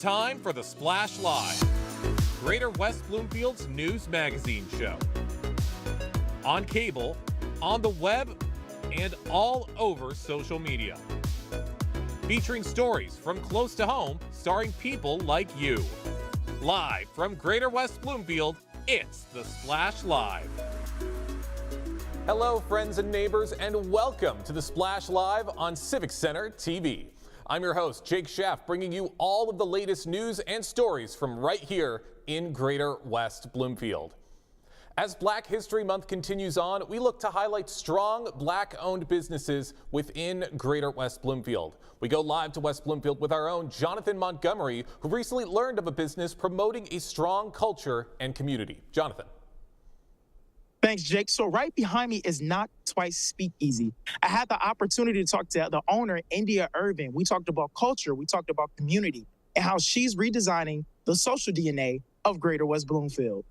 Time for the Splash Live, Greater West Bloomfield's news magazine show. On cable, on the web, and all over social media. Featuring stories from close to home, starring people like you. Live from Greater West Bloomfield, it's the Splash Live. Hello, friends and neighbors, and welcome to the Splash Live on Civic Center TV. I'm your host, Jake Schaff, bringing you all of the latest news and stories from right here in Greater West Bloomfield. As Black History Month continues on, we look to highlight strong Black-owned businesses within Greater West Bloomfield. We go live to West Bloomfield with our own Jonathan Montgomery, who recently learned of a business promoting a strong culture and community. Jonathan. Thanks, Jake. So right behind me is Not Twice Speakeasy. I had the opportunity to talk to the owner, India Irving. We talked about culture, we talked about community, and how she's redesigning the social DNA of Greater West Bloomfield.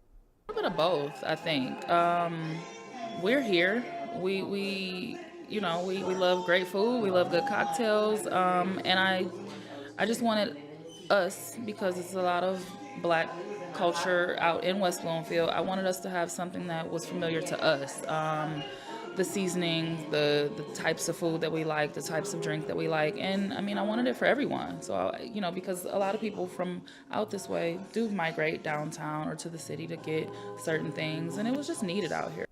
A little bit of both, I think. We're here. We love great food. We love good cocktails. And I just wanted us, because it's a lot of Black culture out in West Bloomfield, I wanted us to have something that was familiar to us. The seasonings, the types of food that we like, the types of drink that we like. And I mean, I wanted it for everyone. So, because a lot of people from out this way do migrate downtown or to the city to get certain things. And it was just needed out here.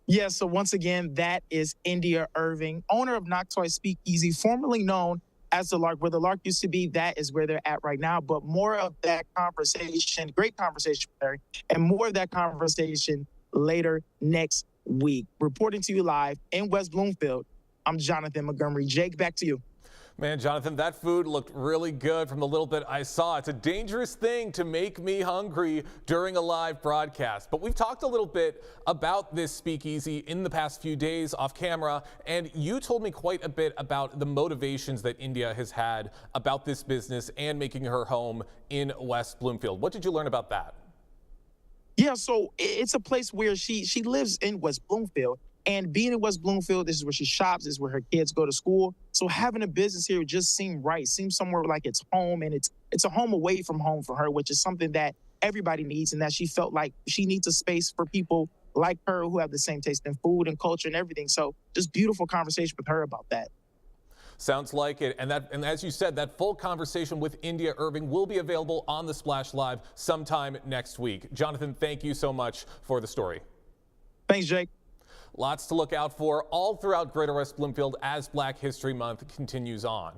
Yeah, so once again, that is India Irving, owner of Not Twice Speakeasy, formerly known as the Lark. Where the Lark used to be, that is where they're at right now. But more of that conversation, great conversation, Larry, and more of that conversation later next week. Reporting to you live in West Bloomfield, I'm Jonathan Montgomery. Jake, back to you. Man, Jonathan, that food looked really good from the little bit I saw. It's a dangerous thing to make me hungry during a live broadcast. But we've talked a little bit about this speakeasy in the past few days off camera, and you told me quite a bit about the motivations that India has had about this business and making her home in West Bloomfield. What did you learn about that? Yeah, so it's a place where she lives in West Bloomfield. And being in West Bloomfield, this is where she shops, this is where her kids go to school. So having a business here just seemed right, seems somewhere like it's home, and it's a home away from home for her, which is something that everybody needs, and that she felt like she needs a space for people like her who have the same taste in food and culture and everything. So just beautiful conversation with her about that. Sounds like it. And as you said, that full conversation with India Irving will be available on the Splash Live sometime next week. Jonathan, thank you so much for the story. Thanks, Jake. Lots to look out for all throughout Greater West Bloomfield as Black History Month continues on.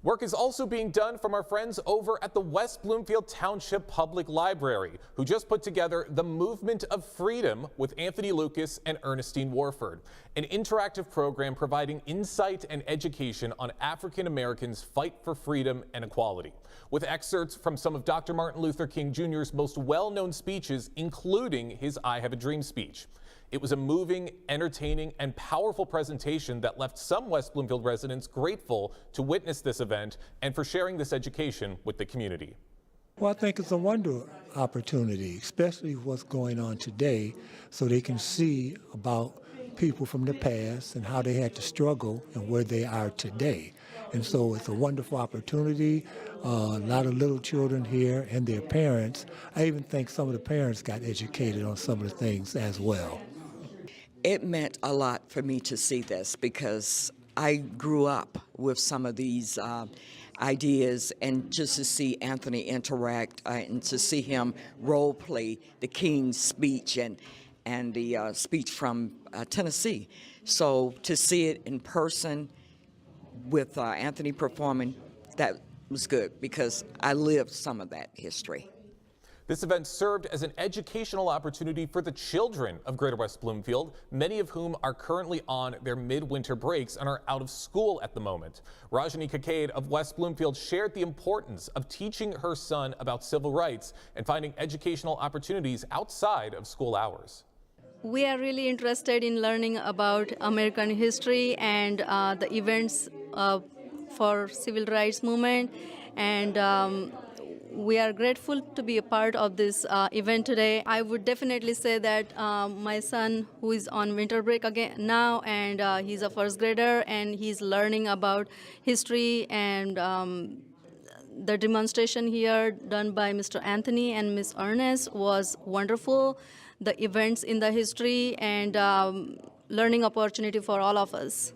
Work is also being done from our friends over at the West Bloomfield Township Public Library, who just put together the Movement of Freedom with Anthony Lucas and Ernestine Warford, an interactive program providing insight and education on African Americans' fight for freedom and equality, with excerpts from some of Dr. Martin Luther King Jr.'s most well-known speeches, including his I Have a Dream speech. It was a moving, entertaining, and powerful presentation that left some West Bloomfield residents grateful to witness this event and for sharing this education with the community. Well, I think it's a wonderful opportunity, especially what's going on today, so they can see about people from the past and how they had to struggle and where they are today. And so it's a wonderful opportunity. A lot of little children here and their parents. I even think some of the parents got educated on some of the things as well. It meant a lot for me to see this because I grew up with some of these ideas, and just to see Anthony interact and to see him role play the King's speech and the speech from Tennessee. So to see it in person with Anthony performing, that was good because I lived some of that history. This event served as an educational opportunity for the children of Greater West Bloomfield, many of whom are currently on their midwinter breaks and are out of school at the moment. Rajani Kakade of West Bloomfield shared the importance of teaching her son about civil rights and finding educational opportunities outside of school hours. We are really interested in learning about American history and the events for civil rights movement, and we are grateful to be a part of this event today. I would definitely say that my son, who is on winter break again now, and he's a first grader, and he's learning about history and the demonstration here done by Mr. Anthony and Miss Ernest was wonderful. The events in the history and learning opportunity for all of us.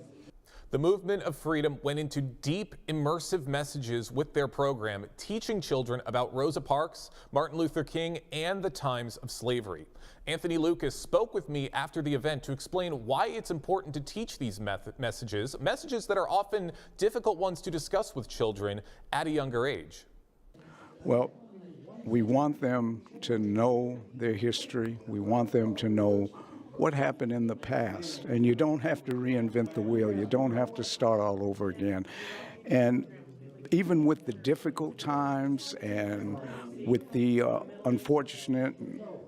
The Movement of Freedom went into deep, immersive messages with their program, teaching children about Rosa Parks, Martin Luther King, and the times of slavery. Anthony Lucas spoke with me after the event to explain why it's important to teach these messages that are often difficult ones to discuss with children at a younger age. Well, we want them to know their history. We want them to know what happened in the past. And you don't have to reinvent the wheel. You don't have to start all over again. And even with the difficult times and with the unfortunate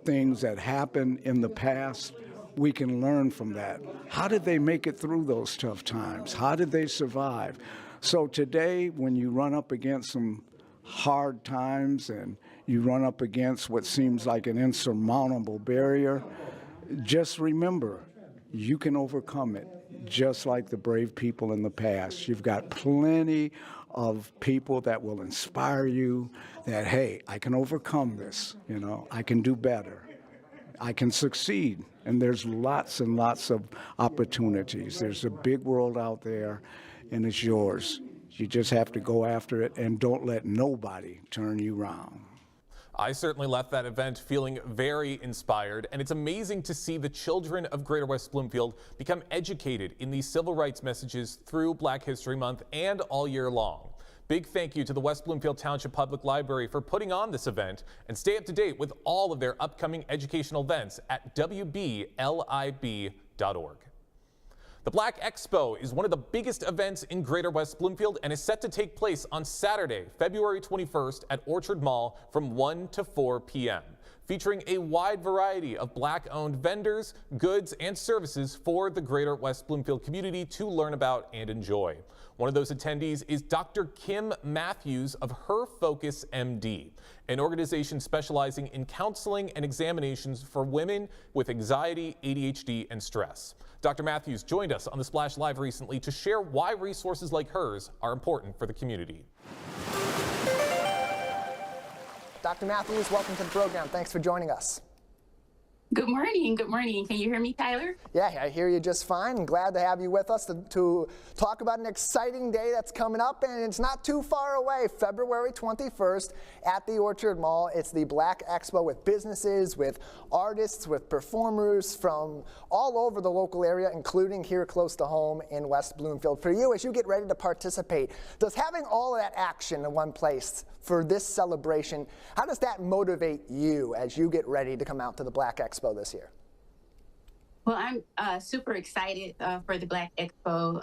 things that happened in the past, we can learn from that. How did they make it through those tough times? How did they survive? So today, when you run up against some hard times and you run up against what seems like an insurmountable barrier, just remember, you can overcome it, just like the brave people in the past. You've got plenty of people that will inspire you that, hey, I can overcome this, I can do better, I can succeed. And there's lots and lots of opportunities. There's a big world out there, and it's yours. You just have to go after it, and don't let nobody turn you around. I certainly left that event feeling very inspired, and it's amazing to see the children of Greater West Bloomfield become educated in these civil rights messages through Black History Month and all year long. Big thank you to the West Bloomfield Township Public Library for putting on this event, and stay up to date with all of their upcoming educational events at wblib.org. The Black Expo is one of the biggest events in Greater West Bloomfield and is set to take place on Saturday, February 21st at Orchard Mall from 1 to 4 p.m., featuring a wide variety of Black-owned vendors, goods, and services for the Greater West Bloomfield community to learn about and enjoy. One of those attendees is Dr. Kim Matthews of Her Focus MD, an organization specializing in counseling and examinations for women with anxiety, ADHD, and stress. Dr. Matthews joined us on the Splash Live recently to share why resources like hers are important for the community. Dr. Matthews, welcome to the program. Thanks for joining us. Good morning. Good morning. Can you hear me, Tyler? Yeah, I hear you just fine. I'm glad to have you with us to talk about an exciting day that's coming up, and it's not too far away, February 21st at the Orchard Mall. It's the Black Expo with businesses, with artists, with performers from all over the local area, including here close to home in West Bloomfield. For you, as you get ready to participate, does having all of that action in one place for this celebration, how does that motivate you as you get ready to come out to the Black Expo this year? Well, I'm super excited for the Black Expo.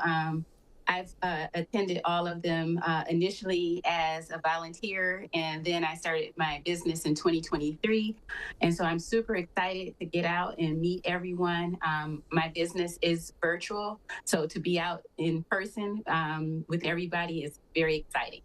I've attended all of them initially as a volunteer, and then I started my business in 2023. And so I'm super excited to get out and meet everyone. My business is virtual, so to be out in person with everybody is very exciting.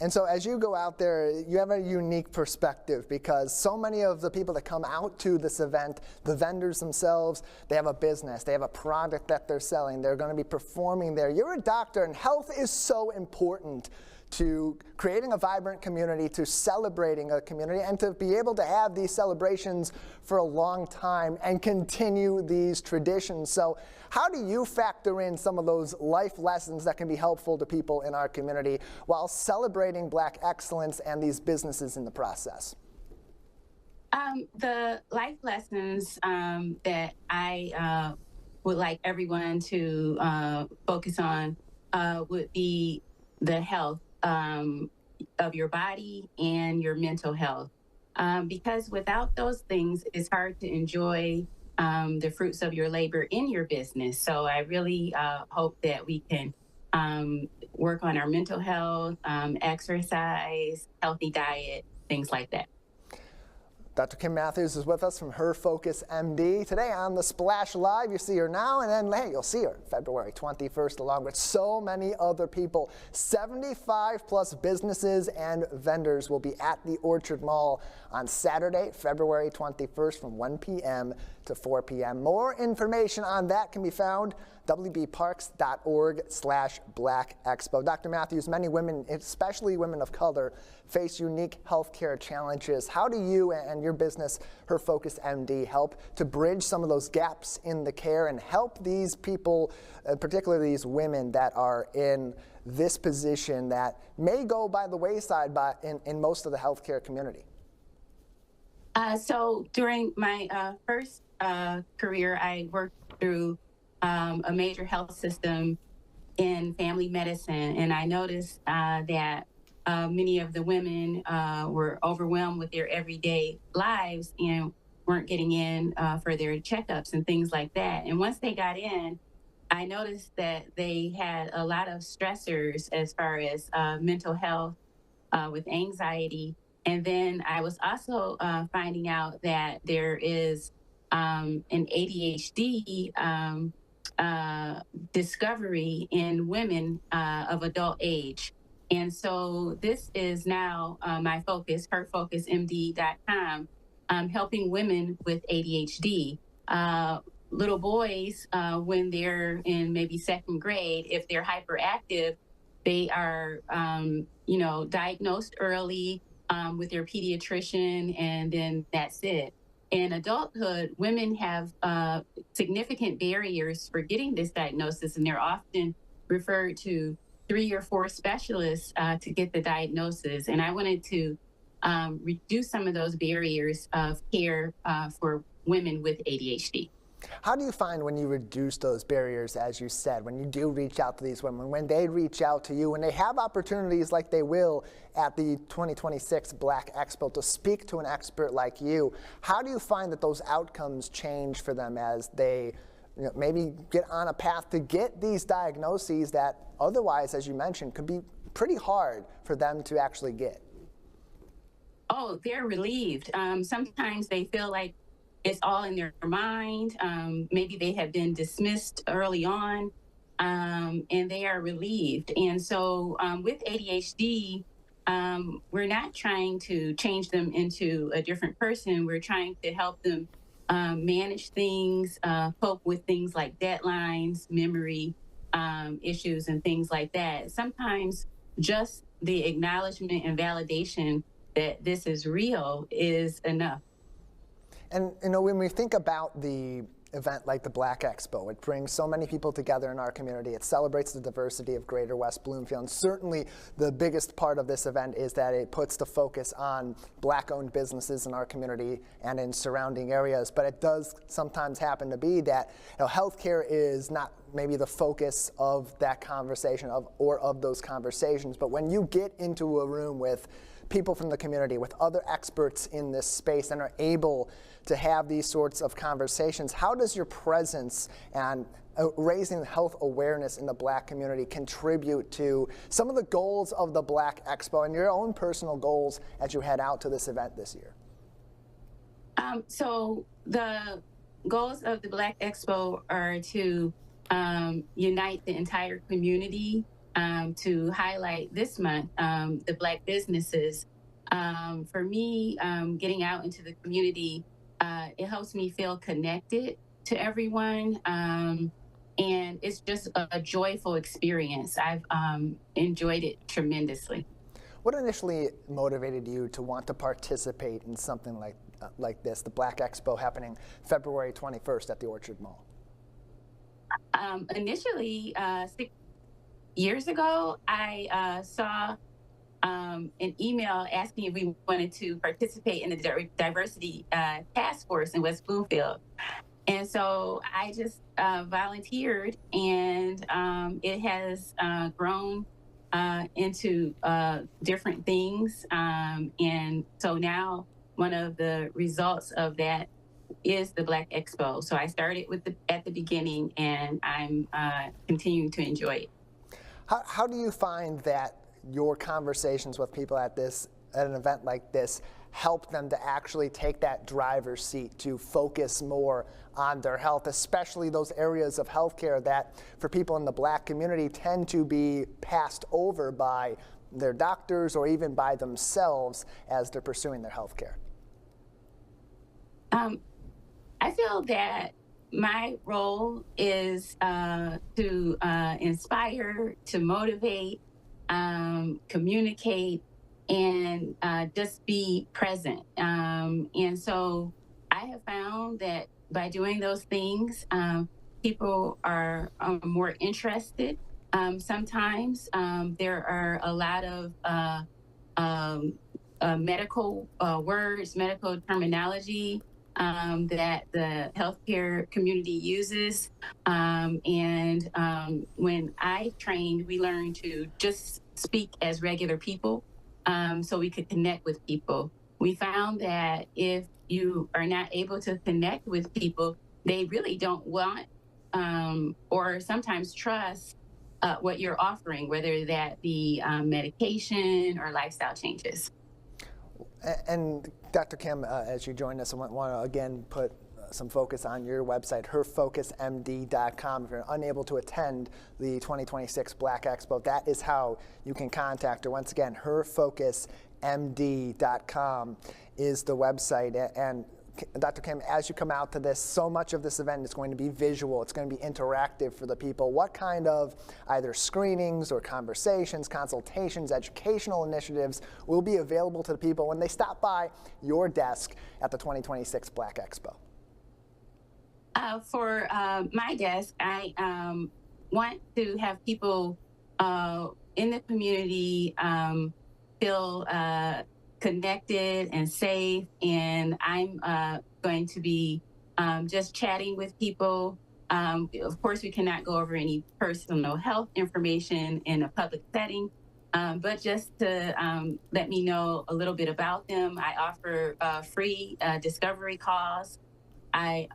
And so as you go out there, you have a unique perspective because so many of the people that come out to this event, the vendors themselves, they have a business, they have a product that they're selling, they're going to be performing there. You're a doctor, and health is so important to creating a vibrant community, to celebrating a community, and to be able to have these celebrations for a long time and continue these traditions. So how do you factor in some of those life lessons that can be helpful to people in our community while celebrating Black excellence and these businesses in the process? The life lessons that I would like everyone to focus on would be the health of your body and your mental health. Because without those things, it's hard to enjoy the fruits of your labor in your business. So I really hope that we can work on our mental health, exercise, healthy diet, things like that. Dr. Kim Matthews is with us from Her Focus MD. Today on the Splash Live, you see her now, and then hey, you'll see her February 21st along with so many other people. 75 plus businesses and vendors will be at the Orchard Mall on Saturday, February 21st from 1 p.m. to 4 p.m. More information on that can be found wbparks.org/Black Expo. Dr. Matthews, many women, especially women of color, face unique healthcare challenges. How do you and your business, Her Focus MD, help to bridge some of those gaps in the care and help these people, particularly these women that are in this position that may go by the wayside in most of the healthcare community? So during my first career, I worked through a major health system in family medicine, and I noticed that many of the women were overwhelmed with their everyday lives and weren't getting in for their checkups and things like that. And once they got in, I noticed that they had a lot of stressors as far as mental health with anxiety. And then I was also finding out that there is an ADHD discovery in women of adult age. And so this is now my focus, herfocusmd.com, helping women with ADHD. Little boys, when they're in maybe second grade, if they're hyperactive, they are, diagnosed early with their pediatrician, and then that's it. In adulthood, women have significant barriers for getting this diagnosis, and they're often referred to 3 or 4 specialists to get the diagnosis. And I wanted to reduce some of those barriers of care for women with ADHD. How do you find when you reduce those barriers, as you said, when you do reach out to these women, when they reach out to you, when they have opportunities like they will at the 2026 Black Expo to speak to an expert like you, how do you find that those outcomes change for them as they maybe get on a path to get these diagnoses that otherwise, as you mentioned, could be pretty hard for them to actually get? Oh, they're relieved. Sometimes they feel like it's all in their mind. Maybe they have been dismissed early on, and they are relieved. And so with ADHD, we're not trying to change them into a different person. We're trying to help them manage things, cope with things like deadlines, memory issues, and things like that. Sometimes just the acknowledgement and validation that this is real is enough. And when we think about the event like the Black Expo, it brings so many people together in our community. It celebrates the diversity of Greater West Bloomfield. And certainly the biggest part of this event is that it puts the focus on Black-owned businesses in our community and in surrounding areas. But it does sometimes happen to be that healthcare is not maybe the focus of that conversation or of those conversations. But when you get into a room with people from the community, with other experts in this space, and are able to have these sorts of conversations, how does your presence and raising health awareness in the Black community contribute to some of the goals of the Black Expo and your own personal goals as you head out to this event this year? So the goals of the Black Expo are to unite the entire community, to highlight this month the Black businesses. For me, getting out into the community, it helps me feel connected to everyone, and it's just a joyful experience. I've enjoyed it tremendously. What initially motivated you to want to participate in something like this, the Black Expo happening February 21st at the Orchard Mall? Initially, 6 years ago, I saw an email asking if we wanted to participate in the diversity task force in West Bloomfield. And so I just volunteered, and it has grown into different things. And so now one of the results of that is the Black Expo. So I started at the beginning, and I'm continuing to enjoy it. How do you find that your conversations with people at an event like this help them to actually take that driver's seat to focus more on their health, especially those areas of healthcare that for people in the Black community tend to be passed over by their doctors or even by themselves as they're pursuing their healthcare? I feel that my role is to inspire, to motivate, communicate, and just be present. And so I have found that by doing those things, people are more interested. Sometimes there are a lot of medical words, medical terminology that the healthcare community uses. And when I trained, we learned to just speak as regular people so we could connect with people. We found that if you are not able to connect with people, they really don't want or sometimes trust what you're offering, whether that be medication or lifestyle changes. And Dr. Kim, as you join us, I want to again put some focus on your website, herfocusmd.com. If you're unable to attend the 2026 Black Expo, that is how you can contact her. Once again, herfocusmd.com is the website. And Dr. Kim, as you come out to this, so much of this event is going to be visual. It's going to be interactive for the people. What kind of either screenings or conversations, consultations, educational initiatives will be available to the people when they stop by your desk at the 2026 Black Expo? For my desk, I want to have people in the community feel connected and safe, and I'm going to be just chatting with people. Of course, we cannot go over any personal health information in a public setting, but just to let me know a little bit about them. I offer free discovery calls. I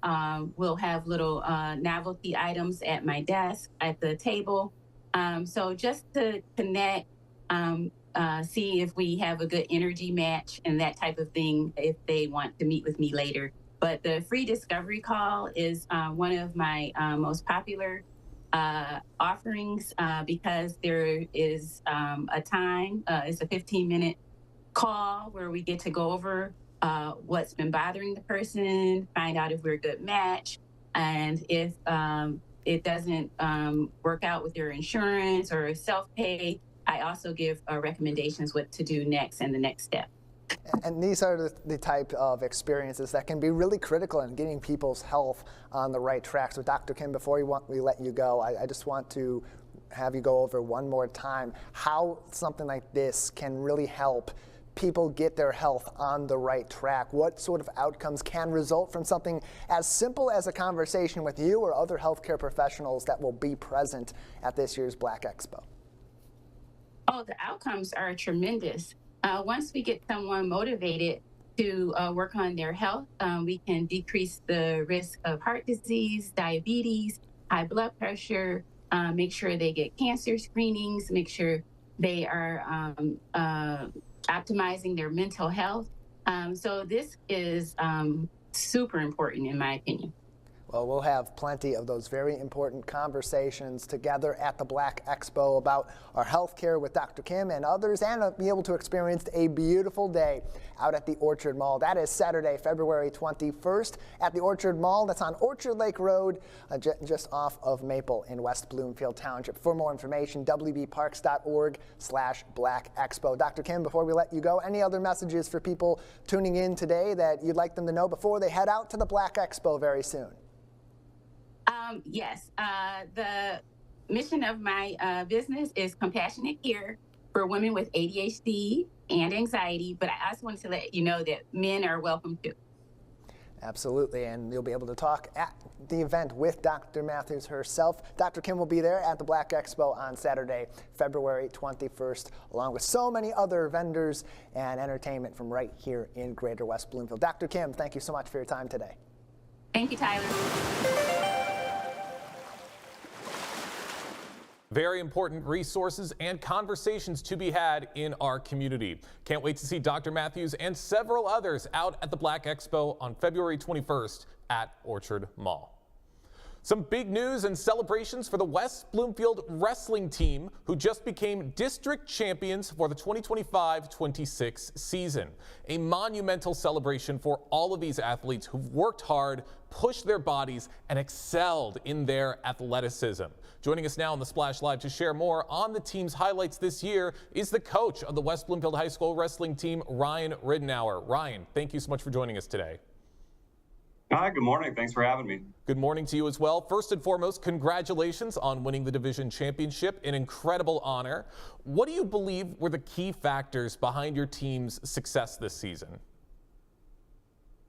will have little novelty items at my desk, at the table. So just to connect, see if we have a good energy match and that type of thing if they want to meet with me later. But the free discovery call is one of my most popular offerings because there is a time, it's a 15-minute call where we get to go over what's been bothering the person, find out if we're a good match, and if it doesn't work out with your insurance or self-pay, I also give recommendations what to do next and the next step. And these are the type of experiences that can be really critical in getting people's health on the right track. So Dr. Kim, before we let you go, I just want to have you go over one more time how something like this can really help people get their health on the right track. What sort of outcomes can result from something as simple as a conversation with you or other healthcare professionals that will be present at this year's Black Expo? Oh, the outcomes are tremendous. Once we get someone motivated to work on their health, we can decrease the risk of heart disease, diabetes, high blood pressure, make sure they get cancer screenings, make sure they are optimizing their mental health. So this is super important in my opinion. Well, we'll have plenty of those very important conversations together at the Black Expo about our healthcare with Dr. Kim and others, and be able to experience a beautiful day out at the Orchard Mall. That is Saturday, February 21st at the Orchard Mall. That's on Orchard Lake Road, just off of Maple in West Bloomfield Township. For more information, wbparks.org/Black Expo. Dr. Kim, before we let you go, any other messages for people tuning in today that you'd like them to know before they head out to the Black Expo very soon? Yes, the mission of my business is compassionate care for women with ADHD and anxiety, but I also wanted to let you know that men are welcome too. Absolutely, and you'll be able to talk at the event with Dr. Matthews herself. Dr. Kim will be there at the Black Expo on Saturday, February 21st, along with so many other vendors and entertainment from right here in Greater West Bloomfield. Dr. Kim, thank you so much for your time today. Thank you, Tyler. Very important resources and conversations to be had in our community. Can't wait to see Dr. Matthews and several others out at the Black Expo on February 21st at Orchard Mall. Some big news and celebrations for the West Bloomfield wrestling team, who just became district champions for the 2025-26 season. A monumental celebration for all of these athletes who've worked hard, pushed their bodies, and excelled in their athleticism. Joining us now on the Splash Live to share more on the team's highlights this year is the coach of the West Bloomfield High School wrestling team, Ryan Ridenour. Ryan, thank you so much for joining us today. Hi, good morning. Thanks for having me. Good morning to you as well. First and foremost, congratulations on winning the division championship, an incredible honor. What do you believe were the key factors behind your team's success this season?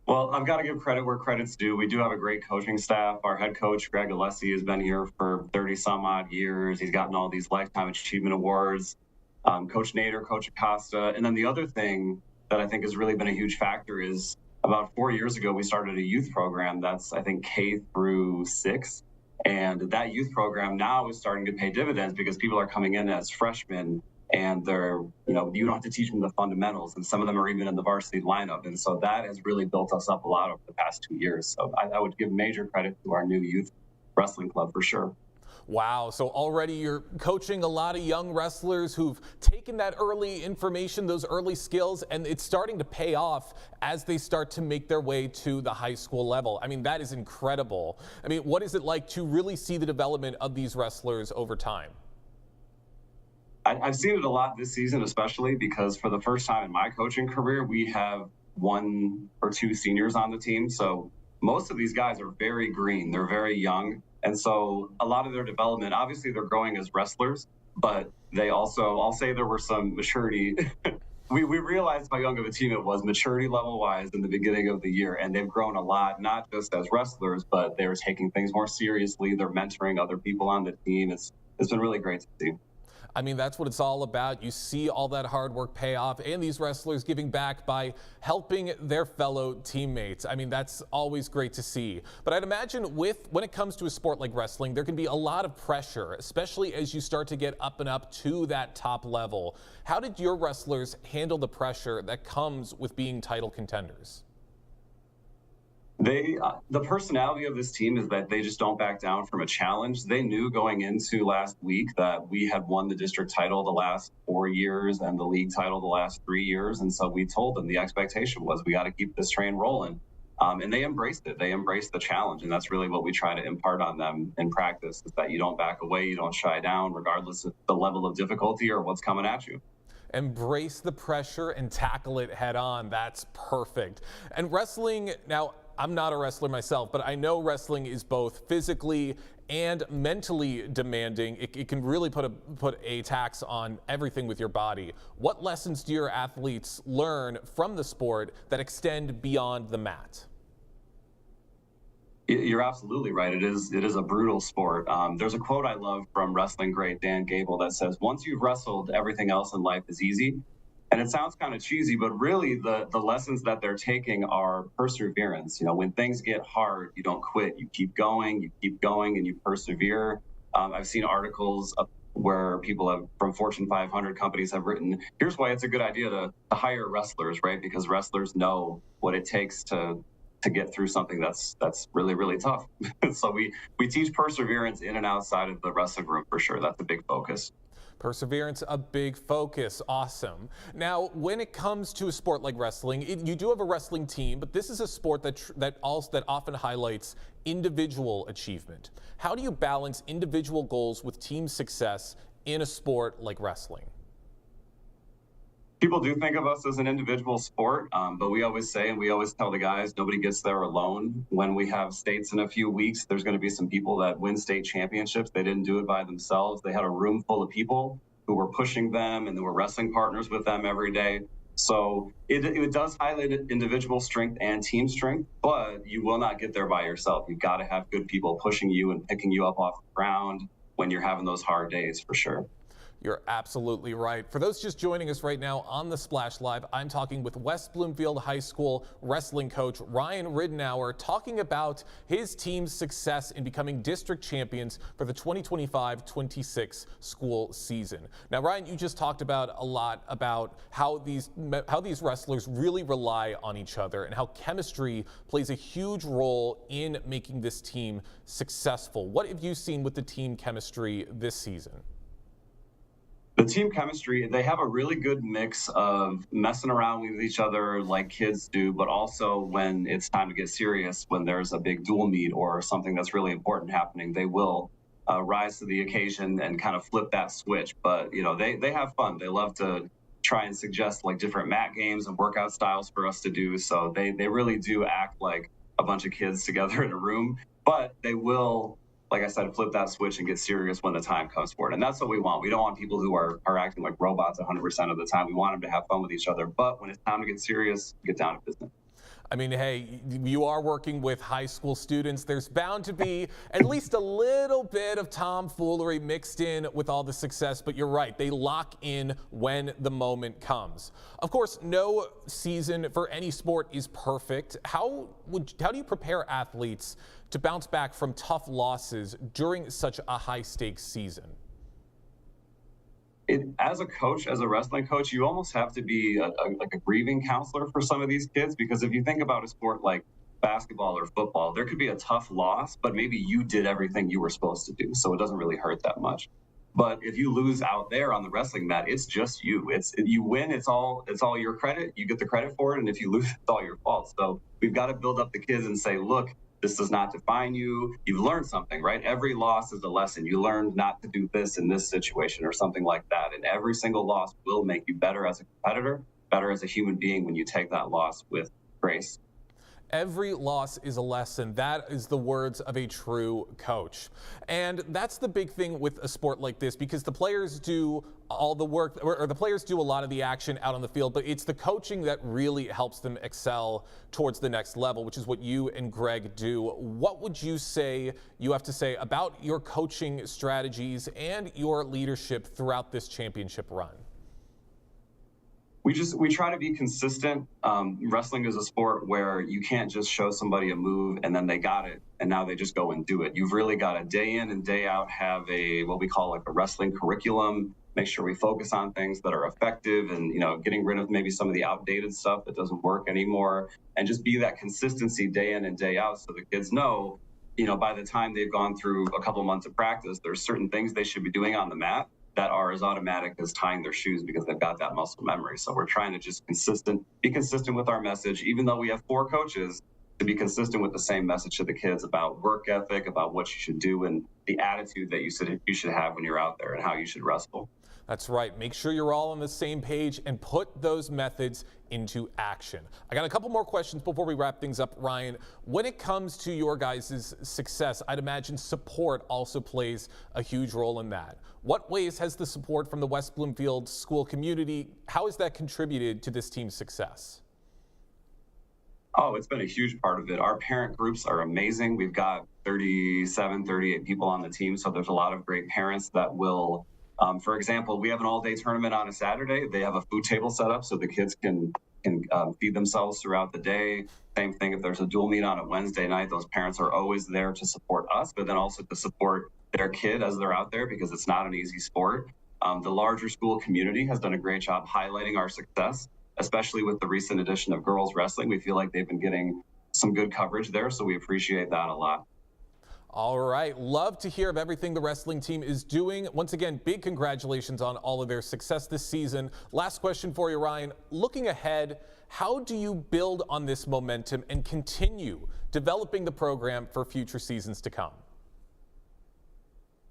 Well, I've got to give credit where credit's due. We do have a great coaching staff. Our head coach, Greg Alessi, has been here for 30 some odd years. He's gotten all these Lifetime Achievement Awards. Coach Nader, Coach Acosta. And then the other thing that I think has really been a huge factor is about 4 years ago, we started a youth program that's, I think, K through 6. And that youth program now is starting to pay dividends because people are coming in as freshmen and they're, you don't have to teach them the fundamentals. And some of them are even in the varsity lineup. And so that has really built us up a lot over the past 2 years. So I would give major credit to our new youth wrestling club for sure. Wow, so already you're coaching a lot of young wrestlers who've taken that early information, those early skills, and it's starting to pay off as they start to make their way to the high school level. I mean, that is incredible. I mean, what is it like to really see the development of these wrestlers over time? I've seen it a lot this season, especially because for the first time in my coaching career, we have 1 or 2 seniors on the team. So most of these guys are very green. They're very young. And so a lot of their development, obviously they're growing as wrestlers, but they also, I'll say there were some maturity. we realized how young of a team it was maturity level wise in the beginning of the year. And they've grown a lot, not just as wrestlers, but they're taking things more seriously. They're mentoring other people on the team. It's been really great to see. I mean, that's what it's all about. You see all that hard work pay off and these wrestlers giving back by helping their fellow teammates. I mean, that's always great to see. But I'd imagine when it comes to a sport like wrestling, there can be a lot of pressure, especially as you start to get up and up to that top level. How did your wrestlers handle the pressure that comes with being title contenders? The personality of this team is that they just don't back down from a challenge. They knew going into last week that we had won the district title the last 4 years and the league title the last 3 years. And so we told them the expectation was we got to keep this train rolling. And they embraced it. They embraced the challenge. And that's really what we try to impart on them in practice, is that you don't back away, you don't shy down, regardless of the level of difficulty or what's coming at you. Embrace the pressure and tackle it head on. That's perfect. And wrestling, now, I'm not a wrestler myself, but I know wrestling is both physically and mentally demanding. It can really put a tax on everything with your body. What lessons do your athletes learn from the sport that extend beyond the mat? You're absolutely right. It is a brutal sport. There's a quote I love from wrestling great Dan Gable that says, "Once you've wrestled, everything else in life is easy." And it sounds kind of cheesy, but really the lessons that they're taking are perseverance. When things get hard, you don't quit. You keep going, and you persevere. I've seen articles where people from Fortune 500 companies have written, here's why it's a good idea to hire wrestlers, right? Because wrestlers know what it takes to get through something that's really, really tough. So we teach perseverance in and outside of the wrestling room for sure. That's a big focus. Perseverance, a big focus. Awesome. Now, when it comes to a sport like wrestling, you do have a wrestling team, but this is a sport that often highlights individual achievement. How do you balance individual goals with team success in a sport like wrestling? People do think of us as an individual sport, but we always say, and we always tell the guys, nobody gets there alone. When we have states in a few weeks, there's going to be some people that win state championships. They didn't do it by themselves. They had a room full of people who were pushing them and they were wrestling partners with them every day. So it does highlight individual strength and team strength, but you will not get there by yourself. You've got to have good people pushing you and picking you up off the ground when you're having those hard days, for sure. You're absolutely right. For those just joining us right now on the Splash Live, I'm talking with West Bloomfield High School wrestling coach Ryan Ridenour, talking about his team's success in becoming district champions for the 2025-26 school season. Now, Ryan, you just talked about a lot about how these wrestlers really rely on each other and how chemistry plays a huge role in making this team successful. What have you seen with the team chemistry this season? The team chemistry, they have a really good mix of messing around with each other like kids do, but also when it's time to get serious, when there's a big dual meet or something that's really important happening, they will rise to the occasion and kind of flip that switch. But, you know, they have fun. They love to try and suggest like different mat games and workout styles for us to do. So they really do act like a bunch of kids together in a room, but they will, like I said, flip that switch and get serious when the time comes for it. And that's what we want. We don't want people who are acting like robots 100% of the time. We want them to have fun with each other. But when it's time to get serious, get down to business. I mean, hey, you are working with high school students. There's bound to be at least a little bit of tomfoolery mixed in with all the success, but you're right. They lock in when the moment comes. Of course, no season for any sport is perfect. How do you prepare athletes to bounce back from tough losses during such a high-stakes season? As a coach, as a wrestling coach, you almost have to be like a grieving counselor for some of these kids, because if you think about a sport like basketball or football, there could be a tough loss, but maybe you did everything you were supposed to do, so it doesn't really hurt that much. But if you lose out there on the wrestling mat, it's just you. You win, it's all your credit. You get the credit for it, and if you lose, it's all your fault. So we've got to build up the kids and say, look, this does not define you. You've learned something, right? Every loss is a lesson. You learned not to do this in this situation or something like that. And every single loss will make you better as a competitor, better as a human being when you take that loss with grace. Every loss is a lesson. That is the words of a true coach. And that's the big thing with a sport like this, because the players do all the work, or the players do a lot of the action out on the field, but it's the coaching that really helps them excel towards the next level, which is what you and Greg do. What would you say you have to say about your coaching strategies and your leadership throughout this championship run? We try to be consistent. Wrestling is a sport where you can't just show somebody a move and then they got it and now they just go and do it. You've really got to day in and day out have what we call like a wrestling curriculum. Make sure we focus on things that are effective and, you know, getting rid of maybe some of the outdated stuff that doesn't work anymore, and just be that consistency day in and day out so the kids know, you know, by the time they've gone through a couple of months of practice, there's certain things they should be doing on the mat that are as automatic as tying their shoes because they've got that muscle memory. So we're trying to just be consistent with our message, even though we have 4 coaches, to be consistent with the same message to the kids about work ethic, about what you should do, and the attitude that you should have when you're out there and how you should wrestle. That's right. Make sure you're all on the same page and put those methods into action. I got a couple more questions before we wrap things up, Ryan. When it comes to your guys' success, I'd imagine support also plays a huge role in that. What ways has the support from the West Bloomfield school community, how has that contributed to this team's success? Oh, it's been a huge part of it. Our parent groups are amazing. We've got 37, 38 people on the team, so there's a lot of great parents that will, for example, we have an all-day tournament on a Saturday. They have a food table set up so the kids can feed themselves throughout the day. Same thing if there's a dual meet on a Wednesday night, those parents are always there to support us, but then also to support their kid as they're out there, because it's not an easy sport. The larger school community has done a great job highlighting our success, especially with the recent addition of girls wrestling. We feel like they've been getting some good coverage there, so we appreciate that a lot. All right, love to hear of everything the wrestling team is doing. Once again, big congratulations on all of their success this season. Last question for you, Ryan. Looking ahead, how do you build on this momentum and continue developing the program for future seasons to come?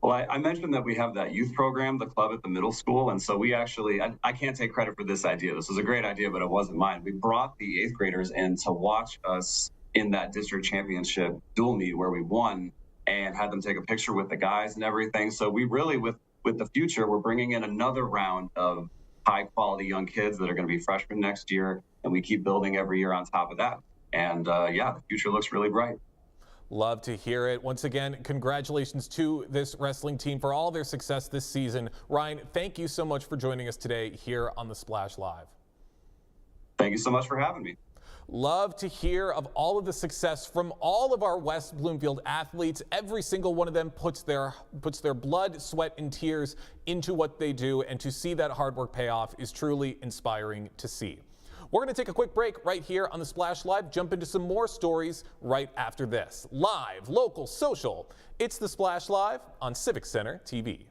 Well, I mentioned that we have that youth program, the club at the middle school. And so we actually, I can't take credit for this idea. This was a great idea, but it wasn't mine. We brought the 8th graders in to watch us in that district championship dual meet where we won, and had them take a picture with the guys and everything. So we really, with the future, we're bringing in another round of high quality young kids that are going to be freshmen next year. And we keep building every year on top of that. And yeah, the future looks really bright. Love to hear it. Once again, congratulations to this wrestling team for all their success this season. Ryan, thank you so much for joining us today here on the Splash Live. Thank you so much for having me. Love to hear of all of the success from all of our West Bloomfield athletes. Every single one of them puts their blood, sweat, and tears into what they do, and to see that hard work pay off is truly inspiring to see. We're going to take a quick break right here on the Splash Live, jump into some more stories right after this. Live, local, social, it's the Splash Live on Civic Center TV.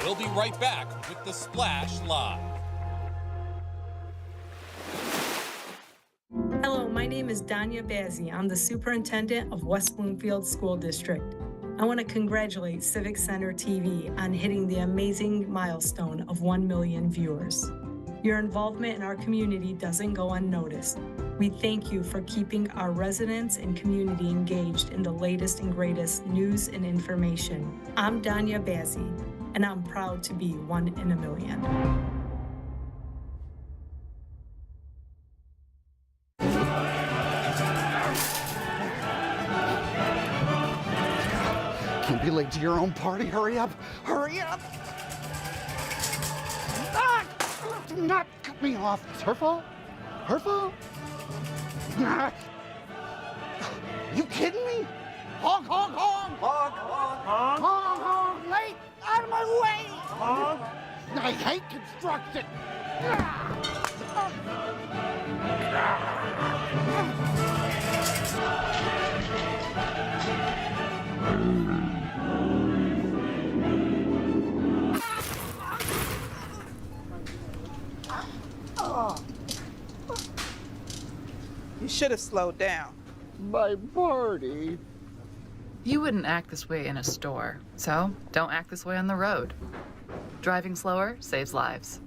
We'll be right back with the Splash Live. Hello, my name is Danya Bazzi. I'm the superintendent of West Bloomfield School District. I want to congratulate Civic Center TV on hitting the amazing milestone of 1 million viewers. Your involvement in our community doesn't go unnoticed. We thank you for keeping our residents and community engaged in the latest and greatest news and information. I'm Danya Bazzi, and I'm proud to be 1 in a million. Can't be late to your own party. Hurry up! Hurry up! Ah! Do not cut me off. It's her fault? Her fault? Ah! You kidding me? Honk, honk, honk! Honk, honk, honk! Honk, honk! Late! Out of my way! Honk! I hate construction! You should have slowed down. My party. You wouldn't act this way in a store, so don't act this way on the road. Driving slower saves lives.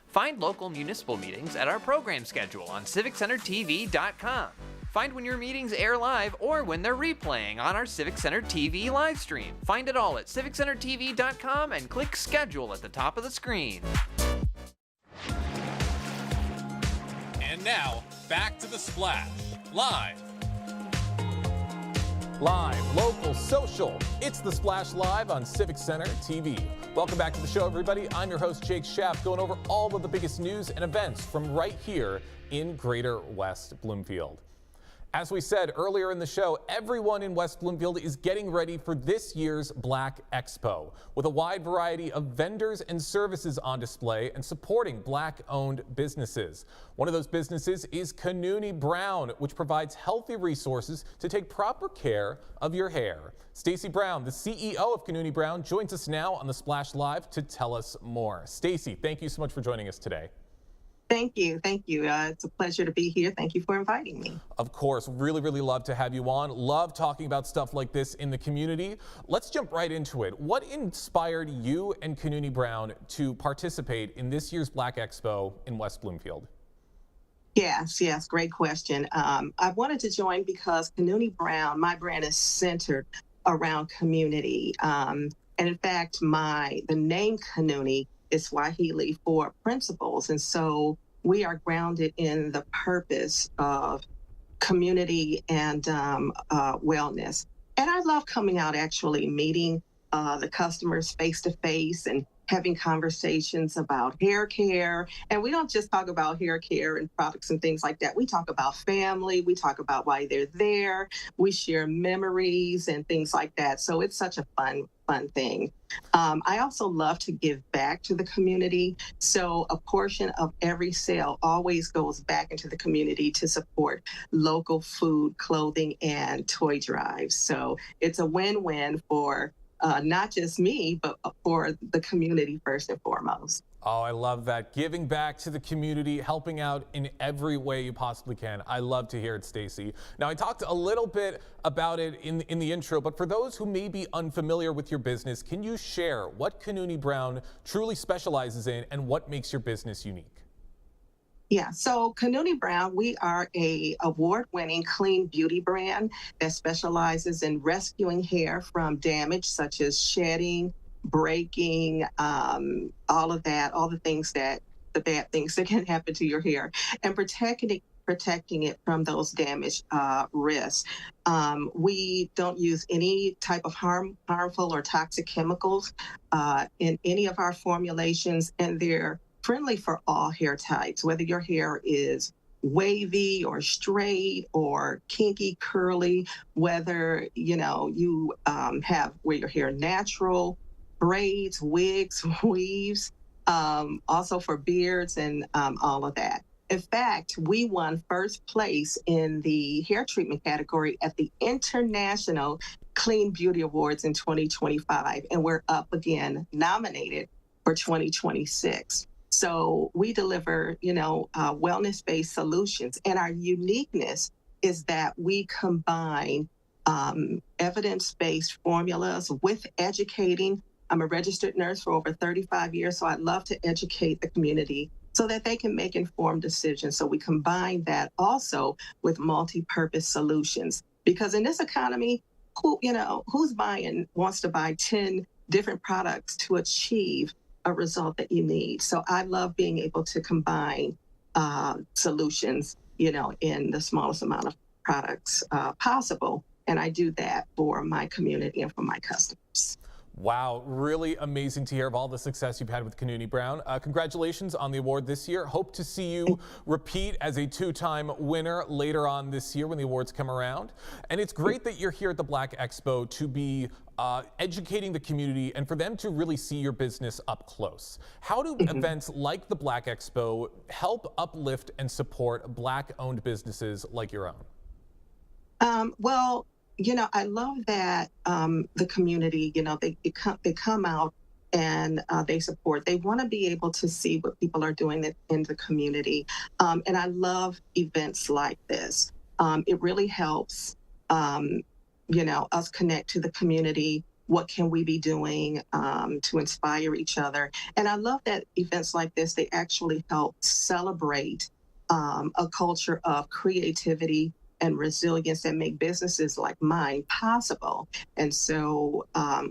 Find local municipal meetings at our program schedule on civiccentertv.com. Find when your meetings air live or when they're replaying on our Civic Center TV live stream. Find it all at civiccentertv.com and click schedule at the top of the screen. And now, back to the Splash, live. Live, local, social, it's the Splash Live on Civic Center TV. Welcome back to the show, everybody. I'm your host, Jake Schaff, going over all of the biggest news and events from right here in Greater West Bloomfield. As we said earlier in the show, everyone in West Bloomfield is getting ready for this year's Black Expo, with a wide variety of vendors and services on display and supporting Black-owned businesses. One of those businesses is Canuni Brown, which provides healthy resources to take proper care of your hair. Stacy Brown, the CEO of Canuni Brown, joins us now on the Splash Live to tell us more. Stacy, thank you so much for joining us today. Thank you. Thank you. It's a pleasure to be here. Thank you for inviting me. Of course, really love to have you on. Love talking about stuff like this in the community. Let's jump right into it. What inspired you and Canuni Brown to participate in this year's Black Expo in West Bloomfield? Yes, great question. I wanted to join because Canuni Brown, my brand, is centered around community. And in fact, the name Canuni is Swahili for principles. And so we are grounded in the purpose of community and wellness. And I love coming out, actually meeting the customers face to face and having conversations about hair care. And we don't just talk about hair care and products and things like that. We talk about family. We talk about why they're there. We share memories and things like that. So it's such a fun thing. I also love to give back to the community. So a portion of every sale always goes back into the community to support local food, clothing, and toy drives. So it's a win-win for not just me, but for the community first and foremost. Oh, I love that. Giving back to the community, helping out in every way you possibly can. I love to hear it, Stacy. Now, I talked a little bit about it in the intro, but for those who may be unfamiliar with your business, can you share what Canuni Brown truly specializes in and what makes your business unique? Yeah, so Canuni Brown, we are a award-winning clean beauty brand that specializes in rescuing hair from damage such as shedding, breaking, all of that, all the things that the bad things that can happen to your hair, and protecting it from those damage risks. We don't use any type of harmful or toxic chemicals in any of our formulations, and they're friendly for all hair types, whether your hair is wavy or straight or kinky, curly, whether you have where your hair natural, braids, wigs, weaves, also for beards and all of that. In fact, we won first place in the hair treatment category at the International Clean Beauty Awards in 2025, and we're up again nominated for 2026. So we deliver, wellness-based solutions, and our uniqueness is that we combine evidence-based formulas with educating. I'm a registered nurse for over 35 years, so I love to educate the community so that they can make informed decisions. So we combine that also with multi-purpose solutions, because in this economy, who's wants to buy 10 different products to achieve a result that you need. So I love being able to combine solutions, in the smallest amount of products possible. And I do that for my community and for my customers. Wow, really amazing to hear of all the success you've had with Canuni Brown. Congratulations on the award this year. Hope to see you repeat as a two-time winner later on this year when the awards come around. And it's great that you're here at the Black Expo to be educating the community and for them to really see your business up close. How do events like the Black Expo help uplift and support Black-owned businesses like your own? Well, I love that the community, they come out and they support. They want to be able to see what people are doing in the community. And I love events like this. It really helps, us connect to the community. What can we be doing to inspire each other? And I love that events like this, they actually help celebrate a culture of creativity and resilience that make businesses like mine possible. And so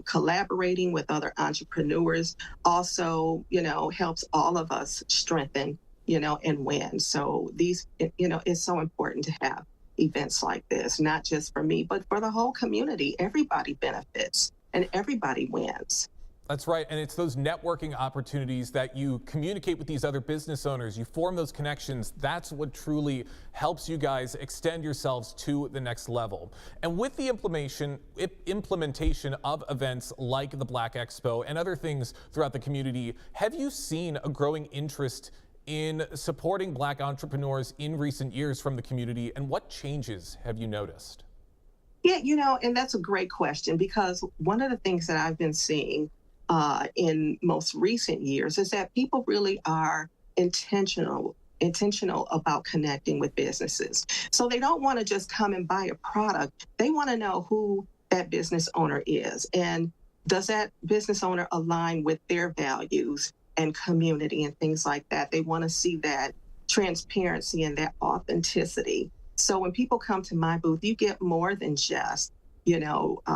collaborating with other entrepreneurs also, helps all of us strengthen, and win. So these, it's so important to have events like this, not just for me, but for the whole community. Everybody benefits and everybody wins. That's right, and it's those networking opportunities that you communicate with these other business owners, you form those connections. That's what truly helps you guys extend yourselves to the next level. And with the implementation of events like the Black Expo and other things throughout the community, have you seen a growing interest in supporting Black entrepreneurs in recent years from the community, and what changes have you noticed? Yeah, and that's a great question, because one of the things that I've been seeing in most recent years is that people really are intentional about connecting with businesses. So they don't want to just come and buy a product. They want to know who that business owner is, and does that business owner align with their values and community and things like that. They want to see that transparency and that authenticity. So when people come to my booth, you get more than just,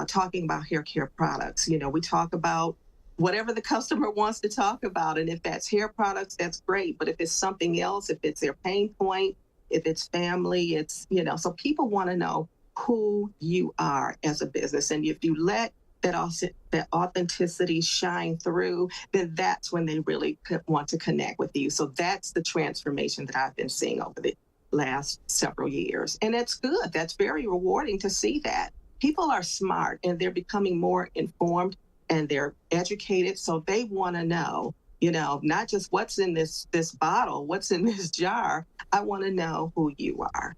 talking about hair care products. We talk about whatever the customer wants to talk about. And if that's hair products, that's great. But if it's something else, if it's their pain point, if it's family, it's, so people want to know who you are as a business. And if you let that authenticity shine through, then that's when they really want to connect with you. So that's the transformation that I've been seeing over the last several years. And that's good. That's very rewarding to see that. People are smart and they're becoming more informed and they're educated. So they want to know, not just what's in this bottle, what's in this jar. I want to know who you are.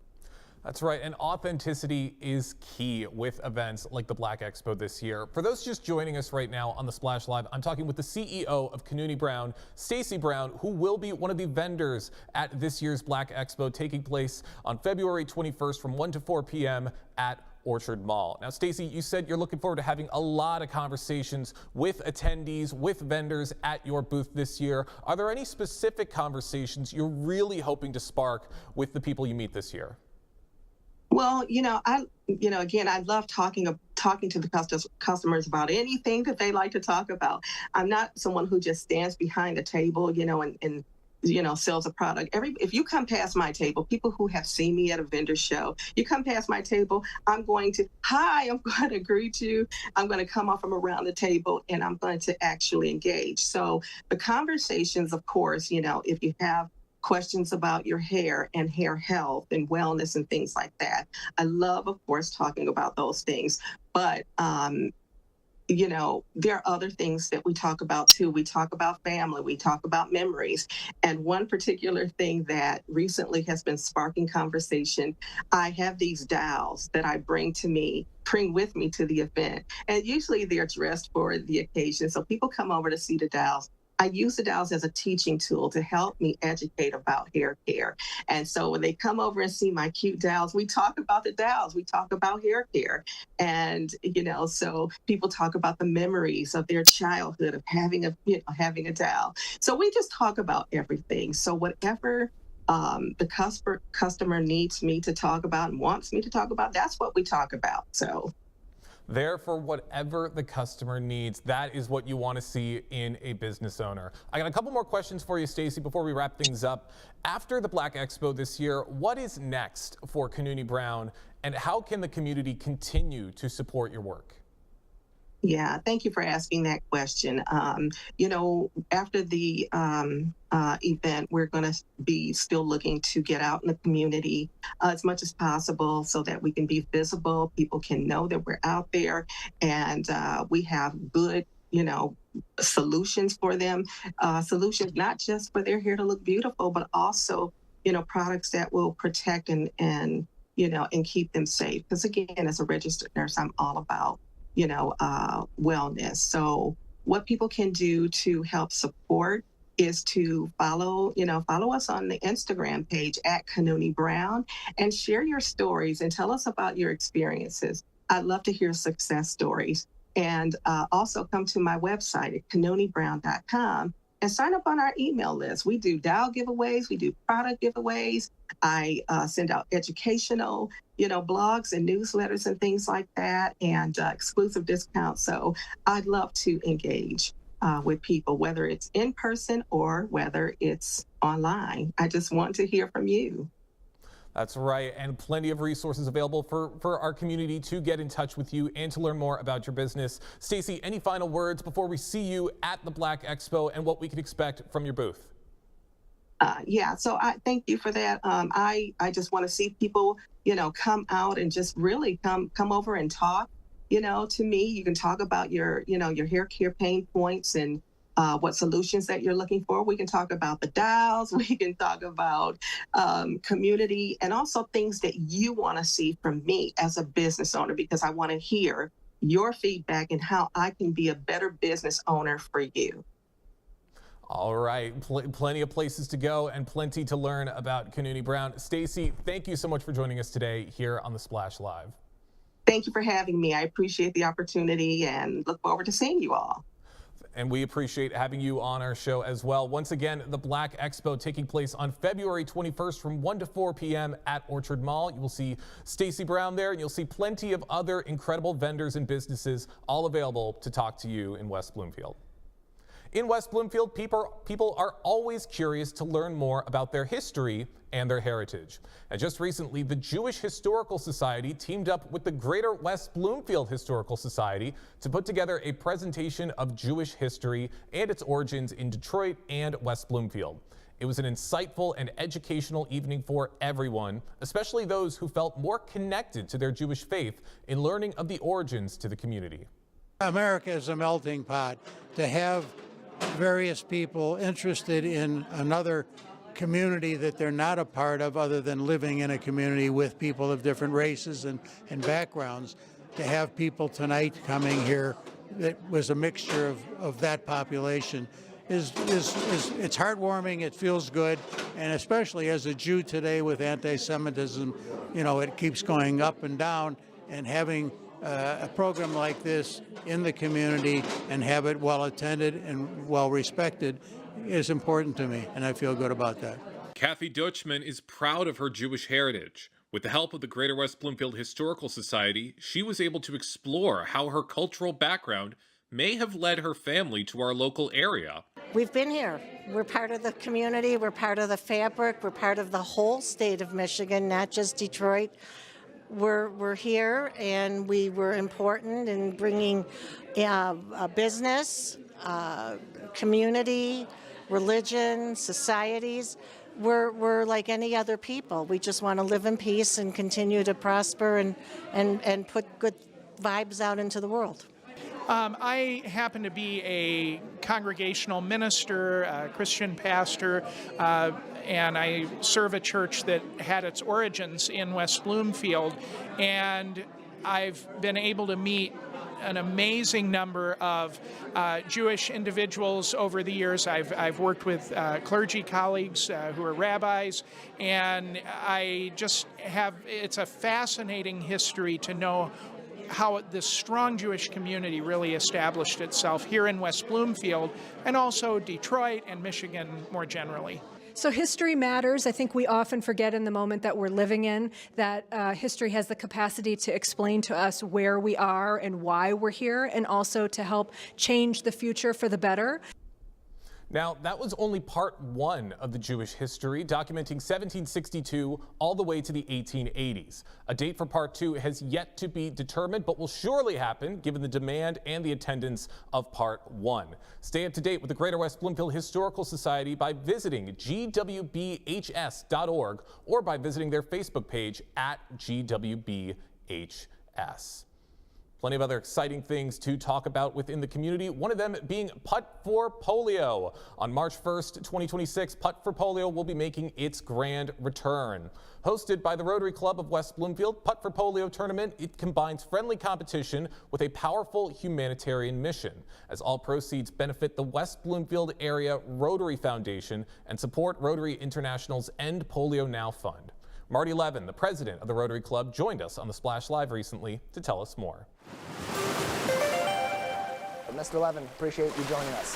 That's right, and authenticity is key with events like the Black Expo this year. For those just joining us right now on the Splash Live, I'm talking with the CEO of Canuni Brown, Stacey Brown, who will be one of the vendors at this year's Black Expo, taking place on February 21st from 1 to 4 p.m. at Orchard Mall. Now, Stacey, you said you're looking forward to having a lot of conversations with attendees, with vendors at your booth this year. Are there any specific conversations you're really hoping to spark with the people you meet this year? Well, again, I love talking to the customers about anything that they like to talk about. I'm not someone who just stands behind the table, and sells a product. If you come past my table, people who have seen me at a vendor show, you come past my table, I'm going to greet you. I'm going to come off from around the table and I'm going to actually engage. So the conversations, of course, if you have questions about your hair and hair health and wellness and things like that, I love, of course, talking about those things. But there are other things that we talk about too. We talk about family, we talk about memories. And one particular thing that recently has been sparking conversation, I have these dowels that I bring with me to the event. And usually they're dressed for the occasion. So people come over to see the dowels. I use the dowels as a teaching tool to help me educate about hair care. And so when they come over and see my cute dowels, we talk about the dowels, we talk about hair care. And, so people talk about the memories of their childhood of having a dowel. So we just talk about everything. So whatever the customer needs me to talk about and wants me to talk about, that's what we talk about. So. There for whatever the customer needs. That is what you want to see in a business owner. I got a couple more questions for you, Stacey, before we wrap things up. After the Black Expo this year, what is next for Canuni Brown, and how can the community continue to support your work? Yeah, thank you for asking that question. After the event, we're going to be still looking to get out in the community as much as possible so that we can be visible. People can know that we're out there, and we have good, solutions for them. Solutions not just for their hair to look beautiful, but also, products that will protect and keep them safe. Because again, as a registered nurse, I'm all about wellness. So what people can do to help support is to follow us on the Instagram page at Canuni Brown and share your stories and tell us about your experiences. I'd love to hear success stories. And also come to my website at canunibrown.com and sign up on our email list. We do dowel giveaways, we do product giveaways. I send out educational, blogs and newsletters and things like that, and exclusive discounts. So I'd love to engage with people, whether it's in person or whether it's online. I just want to hear from you. That's right, and plenty of resources available for our community to get in touch with you and to learn more about your business. Stacey, any final words before we see you at the Black Expo and what we can expect from your booth? So I thank you for that. I just want to see people, come out and just really come over and talk, to me. You can talk about your hair care pain points and what solutions that you're looking for. We can talk about the dowels. We can talk about community and also things that you want to see from me as a business owner, because I want to hear your feedback and how I can be a better business owner for you. All right, plenty of places to go and plenty to learn about Canuni Brown. Stacey, thank you so much for joining us today here on the Splash Live. Thank you for having me. I appreciate the opportunity and look forward to seeing you all. And we appreciate having you on our show as well. Once again, the Black Expo taking place on February 21st from 1 to 4 p.m. at Orchard Mall. You will see Stacey Brown there, and you'll see plenty of other incredible vendors and businesses all available to talk to you in West Bloomfield. In West Bloomfield, people are always curious to learn more about their history and their heritage. And just recently, the Jewish Historical Society teamed up with the Greater West Bloomfield Historical Society to put together a presentation of Jewish history and its origins in Detroit and West Bloomfield. It was an insightful and educational evening for everyone, especially those who felt more connected to their Jewish faith in learning of the origins to the community. America is a melting pot. To have various people interested in another community that they're not a part of other than living in a community with people of different races and backgrounds, to have people tonight coming here that was a mixture of that population is it's heartwarming, it feels good, and especially as a Jew today with anti-Semitism, it keeps going up and down, and having a program like this in the community and have it well attended and well respected is important to me, and I feel good about that. Kathy Deutschman is proud of her Jewish heritage. With the help of the Greater West Bloomfield Historical Society, she was able to explore how her cultural background may have led her family to our local area. we've been here. We're part of the community, we're part of the fabric, we're part of the whole state of Michigan, not just Detroit. We're here, and we were important in bringing a business, community, religion, societies. We're like any other people. We just want to live in peace and continue to prosper and put good vibes out into the world. I happen to be a congregational minister, a Christian pastor, and I serve a church that had its origins in West Bloomfield. And I've been able to meet an amazing number of Jewish individuals over the years. I've worked with clergy colleagues who are rabbis, and I just have, it's a fascinating history to know how this strong Jewish community really established itself here in West Bloomfield, and also Detroit and Michigan more generally. So history matters. I think we often forget in the moment that we're living in that history has the capacity to explain to us where we are and why we're here, and also to help change the future for the better. Now, that was only part one of the Jewish history, documenting 1762 all the way to the 1880s. A date for part two has yet to be determined, but will surely happen given the demand and the attendance of part one. Stay up to date with the Greater West Bloomfield Historical Society by visiting gwbhs.org or by visiting their Facebook page at gwbhs. Plenty of other exciting things to talk about within the community, one of them being Putt for Polio. On March 1st, 2026, Putt for Polio will be making its grand return. Hosted by the Rotary Club of West Bloomfield, Putt for Polio tournament, it combines friendly competition with a powerful humanitarian mission, as all proceeds benefit the West Bloomfield Area Rotary Foundation and support Rotary International's End Polio Now Fund. Marty Levin, the president of the Rotary Club, joined us on the Splash Live recently to tell us more. Mr. Levin, appreciate you joining us.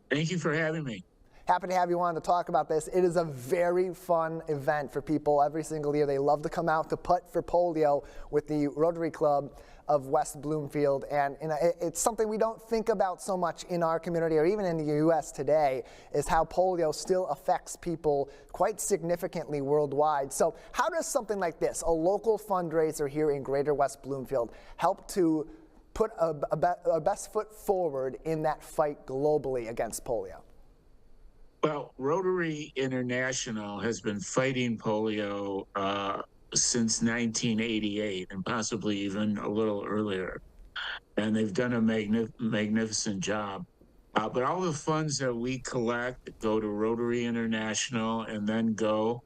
Thank you for having me. Happy to have you on to talk about this. It is a very fun event for people every single year. They love to come out to Putt for Polio with the Rotary Club of West Bloomfield, and it's something we don't think about so much in our community or even in the U.S. today, is how polio still affects people quite significantly worldwide. So how does something like this, a local fundraiser here in Greater West Bloomfield, help to put our best foot forward in that fight globally against polio? Well, Rotary International has been fighting polio since 1988, and possibly even a little earlier. And they've done a magnificent job. But all the funds that we collect go to Rotary International and then go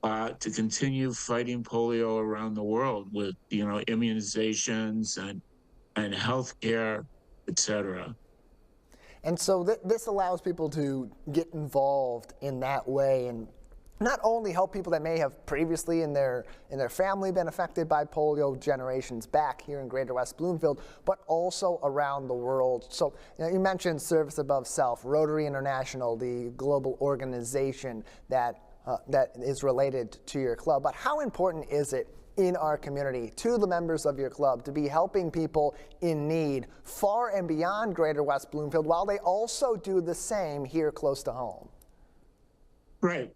to continue fighting polio around the world with, immunizations and health care, et cetera. And so this allows people to get involved in that way and not only help people that may have previously in their family been affected by polio generations back here in Greater West Bloomfield, but also around the world. So you mentioned Service Above Self, Rotary International, the global organization that is related to your club. But how important is it in our community, to the members of your club, to be helping people in need far and beyond Greater West Bloomfield, while they also do the same here close to home? Right.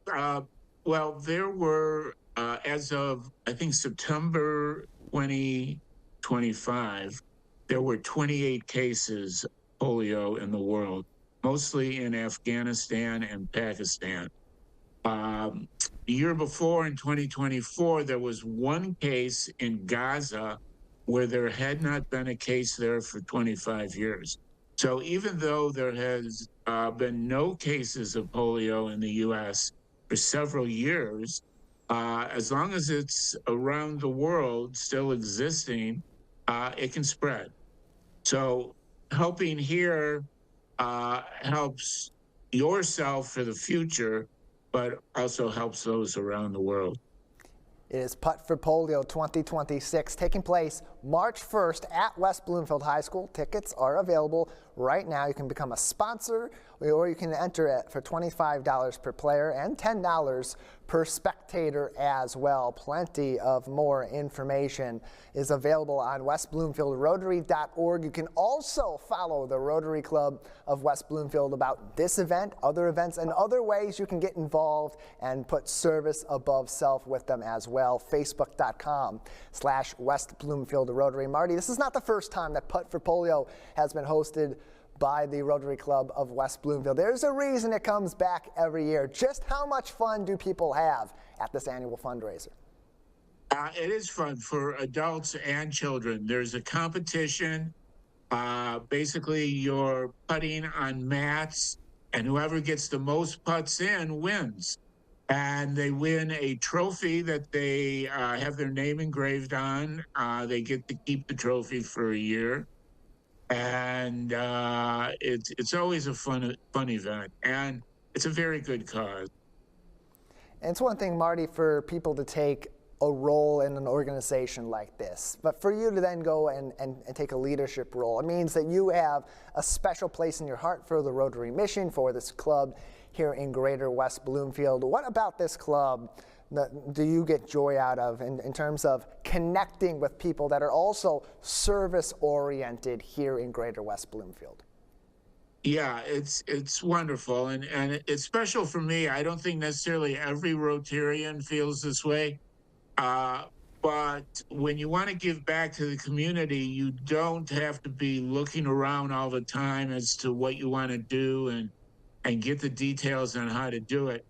Well, there were, as of, I think, September 2025, there were 28 cases of polio in the world, mostly in Afghanistan and Pakistan. The year before, in 2024, there was one case in Gaza where there had not been a case there for 25 years. So even though there has been no cases of polio in the U.S. for several years, as long as it's around the world still existing, it can spread. So helping here helps yourself for the future, but also helps those around the world. It is Putt for Polio 2026, taking place March 1st at West Bloomfield High School. Tickets are available right now. You can become a sponsor, or you can enter it for $25 per player and $10 per spectator as well. Plenty of more information is available on westbloomfieldrotary.org. You can also follow the Rotary Club of West Bloomfield about this event, other events, and other ways you can get involved and put service above self with them as well. Facebook.com/West Bloomfield Rotary. Marty, this is not the first time that Putt for Polio has been hosted by the Rotary Club of West Bloomfield. There's a reason it comes back every year. Just how much fun do people have at this annual fundraiser? It is fun for adults and children. There's a competition. Basically, you're putting on mats, and whoever gets the most putts in wins. And they win a trophy that they have their name engraved on. They get to keep the trophy for a year. And it's always a fun event, and it's a very good cause. And it's one thing, Marty, for people to take a role in an organization like this, but for you to then go and take a leadership role, it means that you have a special place in your heart for the Rotary mission, for this club here in Greater West Bloomfield. What about this club do you get joy out of in terms of connecting with people that are also service-oriented here in Greater West Bloomfield? Yeah, it's wonderful, and it's special for me. I don't think necessarily every Rotarian feels this way, but when you want to give back to the community, you don't have to be looking around all the time as to what you want to do and get the details on how to do it.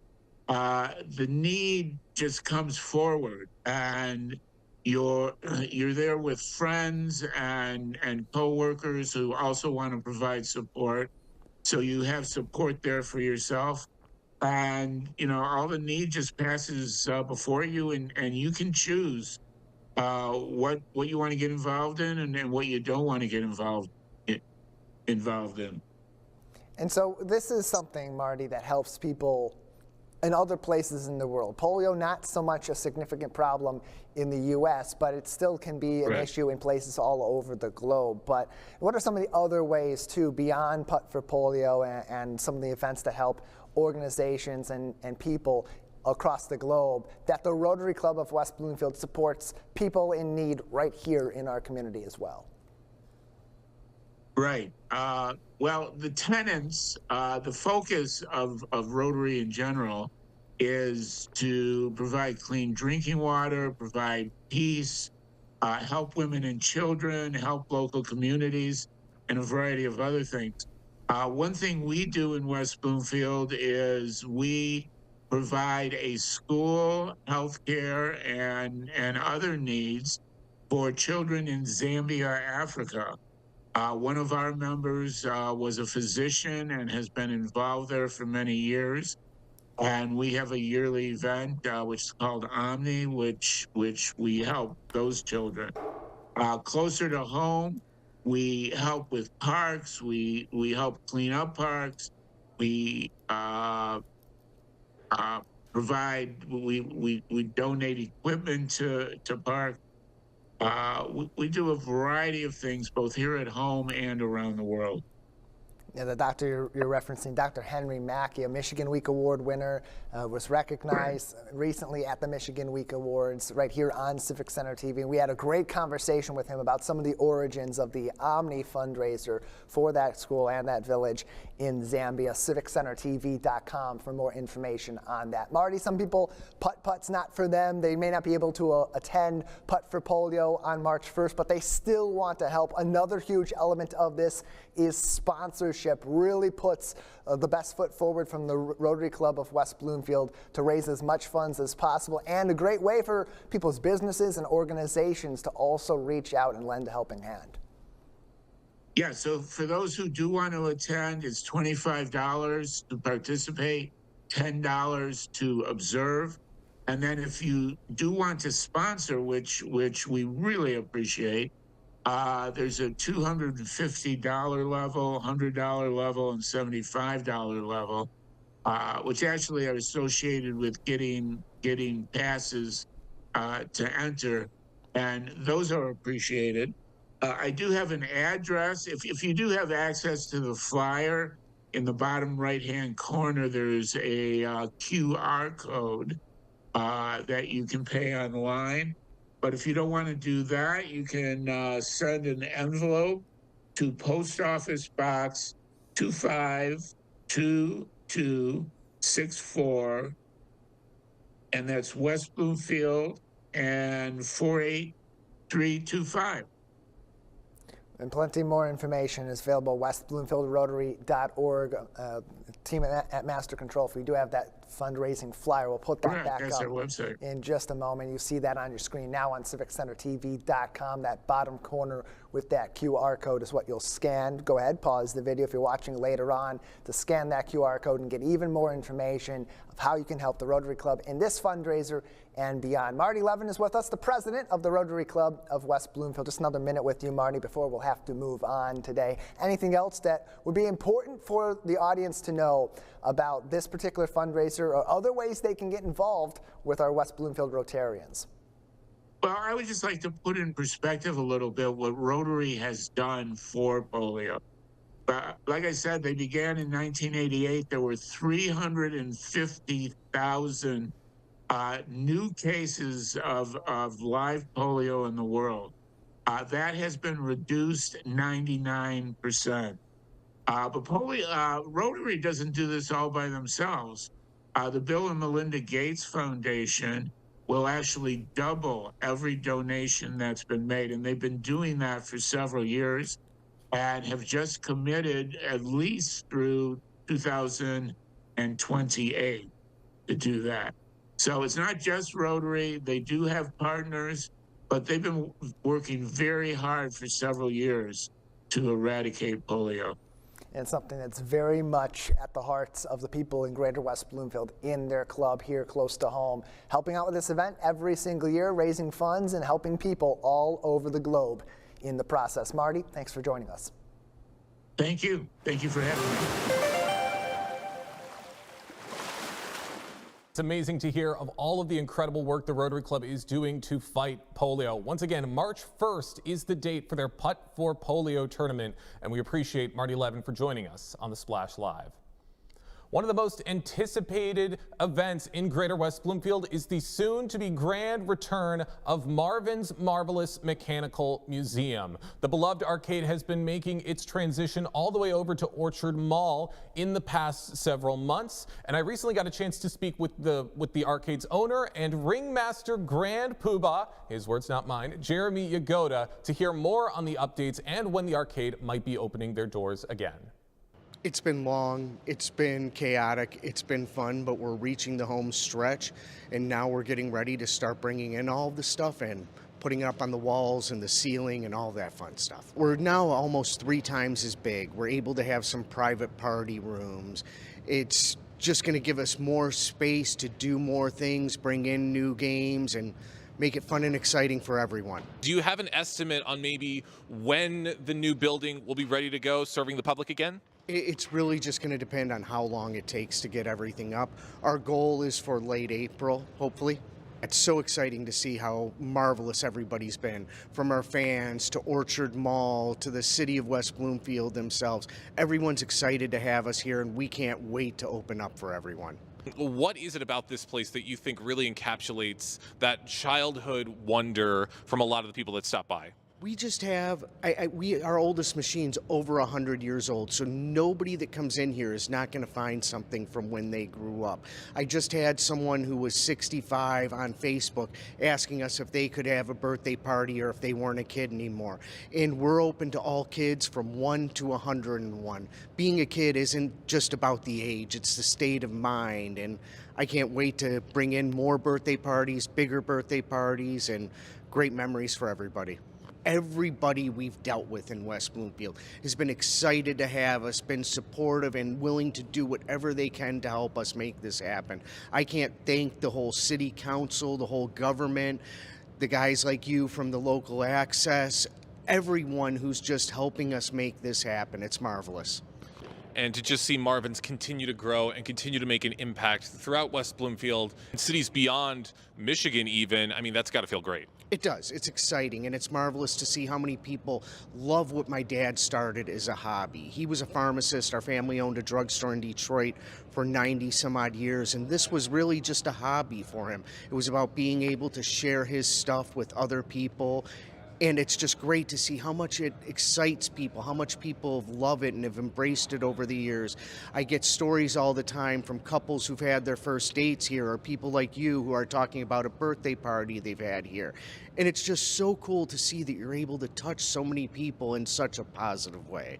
The need just comes forward, and you're there with friends and coworkers who also want to provide support. So you have support there for yourself, and all the need just passes before you, and you can choose what you want to get involved in and what you don't want to get involved in. And so this is something, Marty, that helps people in other places in the world. Polio, not so much a significant problem in the U.S., but it still can be an issue in places all over the globe. But what are some of the other ways, too, beyond Putt for Polio and some of the events that help organizations and people across the globe, that the Rotary Club of West Bloomfield supports people in need right here in our community as well? Right. Well, the tenets, the focus of Rotary in general is to provide clean drinking water, provide peace, help women and children, help local communities, and a variety of other things. One thing we do in West Bloomfield is we provide a school, healthcare, and other needs for children in Zambia, Africa. One of our members was a physician and has been involved there for many years. And we have a yearly event, which is called Omni, which we help those children. Closer to home, we help with parks. We help clean up parks. We provide, we donate equipment to parks. We do a variety of things, both here at home and around the world. Yeah, the doctor you're referencing, Dr. Henry Mackey, a Michigan Week Award winner, was recognized recently at the Michigan Week Awards right here on Civic Center TV. And we had a great conversation with him about some of the origins of the Omni fundraiser for that school and that village in Zambia. CivicCenterTV.com for more information on that. Marty, some people, putt's not for them. They may not be able to attend Putt for Polio on March 1st, but they still want to help. Another huge element of this is sponsorship. Really puts the best foot forward from the Rotary Club of West Bloomfield to raise as much funds as possible, and a great way for people's businesses and organizations to also reach out and lend a helping hand. Yeah, so for those who do want to attend, it's $25 to participate, $10 to observe. And then if you do want to sponsor, which we really appreciate, there's a $250 level, $100 level, and $75 level, which actually are associated with getting passes to enter, and those are appreciated. I do have an address. If you do have access to the flyer, in the bottom right-hand corner, there's a QR code that you can pay online. But if you don't want to do that, you can send an envelope to Post Office Box 252264, and that's West Bloomfield, and 48325. And plenty more information is available at westbloomfieldrotary.org. Team at Master Control, if we do have that fundraising flyer, we'll put that back That's up our website. in just a moment. You see that on your screen now on civiccentertv.com. That bottom corner with that QR code is what you'll scan. Go ahead, pause the video if you're watching later on to scan that QR code and get even more information of how you can help the Rotary Club in this fundraiser and beyond. Marty Levin is with us, the president of the Rotary Club of West Bloomfield. Just another minute with you, Marty, before we'll have to move on today. Anything else that would be important for the audience to know about this particular fundraiser or other ways they can get involved with our West Bloomfield Rotarians? Well, I would just like to put in perspective a little bit what Rotary has done for polio. Like I said, they began in 1988. There were 350,000 new cases of live polio in the world. That has been reduced 99%. But Rotary doesn't do this all by themselves. The Bill and Melinda Gates Foundation will actually double every donation that's been made. And they've been doing that for several years and have just committed at least through 2028 to do that. So it's not just Rotary. They do have partners, but they've been working very hard for several years to eradicate polio. And something that's very much at the hearts of the people in Greater West Bloomfield in their club here close to home. Helping out with this event every single year, raising funds and helping people all over the globe in the process. Marty, thanks for joining us. Thank you. Thank you for having me. It's amazing to hear of all of the incredible work the Rotary Club is doing to fight polio. Once again, March 1st is the date for their Putt for Polio tournament, and we appreciate Marty Levin for joining us on the Splash Live. One of the most anticipated events in Greater West Bloomfield is the soon-to-be grand return of Marvin's Marvelous Mechanical Museum. The beloved arcade has been making its transition all the way over to Orchard Mall in the past several months, and I recently got a chance to speak with the arcade's owner and ringmaster Grand Poobah, his words not mine, Jeremy Yagoda, to hear more on the updates and when the arcade might be opening their doors again. It's been long, it's been chaotic, it's been fun, but we're reaching the home stretch, and now we're getting ready to start bringing in all the stuff and putting it up on the walls and the ceiling and all that fun stuff. We're now almost 3 times as big. We're able to have some private party rooms. It's just going to give us more space to do more things, bring in new games, and make it fun and exciting for everyone. Do you have an estimate on maybe when the new building will be ready to go, serving the public again? It's really just going to depend on how long it takes to get everything up. Our goal is for late April, hopefully. It's so exciting to see how marvelous everybody's been, from our fans to Orchard Mall to the city of West Bloomfield themselves. Everyone's excited to have us here, and we can't wait to open up for everyone. What is it about this place that you think really encapsulates that childhood wonder from a lot of the people that stop by? We just have, our oldest machine's over 100 years old, so nobody that comes in here is not going to find something from when they grew up. I just had someone who was 65 on Facebook asking us if they could have a birthday party or if they weren't a kid anymore. And we're open to all kids from 1 to 101. Being a kid isn't just about the age, it's the state of mind. And I can't wait to bring in more birthday parties, bigger birthday parties, and great memories for everybody. Everybody we've dealt with in West Bloomfield has been excited to have us, been supportive and willing to do whatever they can to help us make this happen. I can't thank the whole city council, the whole government, the guys like you from the local access, everyone who's just helping us make this happen. It's marvelous. And to just see Marvin's continue to grow and continue to make an impact throughout West Bloomfield and cities beyond Michigan even, I mean, that's got to feel great. It does. It's exciting, and it's marvelous to see how many people love what my dad started as a hobby. He was a pharmacist. Our family owned a drugstore in Detroit for 90 some odd years, and this was really just a hobby for him. It was about being able to share his stuff with other people. And it's just great to see how much it excites people, how much people love it and have embraced it over the years. I get stories all the time from couples who've had their first dates here, or people like you who are talking about a birthday party they've had here. And it's just so cool to see that you're able to touch so many people in such a positive way.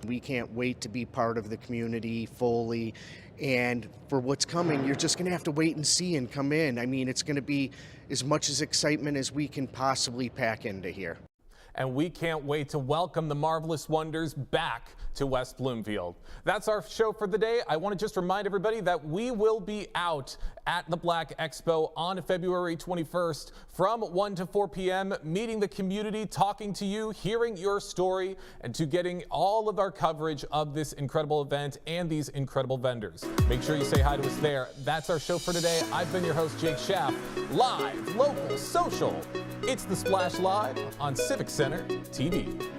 We can't wait to be part of the community fully. And for what's coming, you're just going to have to wait and see and come in. I mean, it's going to be as much as excitement as we can possibly pack into here. And we can't wait to welcome the Marvelous Wonders back to West Bloomfield. That's our show for the day. I want to just remind everybody that we will be out at the Black Expo on February 21st from 1 to 4 p.m., meeting the community, talking to you, hearing your story, and to getting all of our coverage of this incredible event and these incredible vendors. Make sure you say hi to us there. That's our show for today. I've been your host, Jake Schaff. Live, local, social. It's The Splash Live on Civic Center TV.